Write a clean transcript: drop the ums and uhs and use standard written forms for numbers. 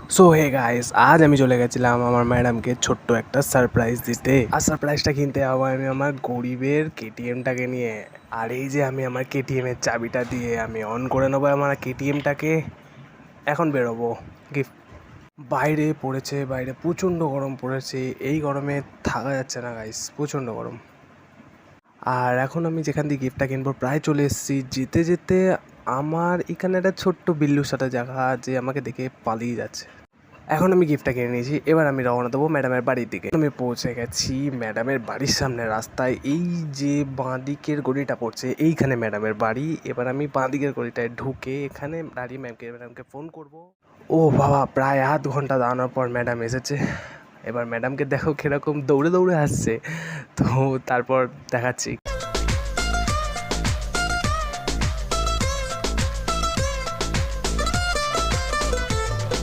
So hey guys, আজ আমি চলে গেছিলাম আমার ম্যাডামকে ছোট্ট একটা সারপ্রাইজ দিতে। আর সারপ্রাইজটা কিনতে যাবো আমি আমার গরিবের কেটিএমটাকে নিয়ে। আর এই যে আমি আমার কেটিএমের চাবিটা দিয়ে আমি অন করে নেবো আমার কেটিএমটাকে। এখন বেরোবো গিফট। বাইরে প্রচণ্ড গরম পড়েছে। এই গরমে থাকা যাচ্ছে না গাইস, প্রচণ্ড গরম। আর এখন আমি যেখান দিয়ে গিফটটা কিনবো প্রায় চলে এসেছি। যেতে যেতে আমার এখানে একটা ছোট্ট বিল্লুর সাথে দেখা, যে আমাকে দেখে পালিয়ে যাচ্ছে। এখন আমি গিফটটা কিনে নিয়েছি, এবার আমি রওনা দেবো ম্যাডামের বাড়ির দিকে। আমি পৌঁছে গেছি ম্যাডামের বাড়ির সামনে রাস্তায়। এই যে বাঁ দিকের গলিটা পড়ছে এইখানে ম্যাডামের বাড়ি। এবার আমি বাঁ দিকের গলিটায় ঢুকে এখানে দাঁড়িয়ে ম্যাডামকে ফোন করব। ও বাবা, প্রায় আধ ঘন্টা দাঁড়ানোর পর ম্যাডাম এসেছে। এবার ম্যাডামকে দেখো কিরকম দৌড়ে দৌড়ে আসছে। তো তারপর দেখাচ্ছি।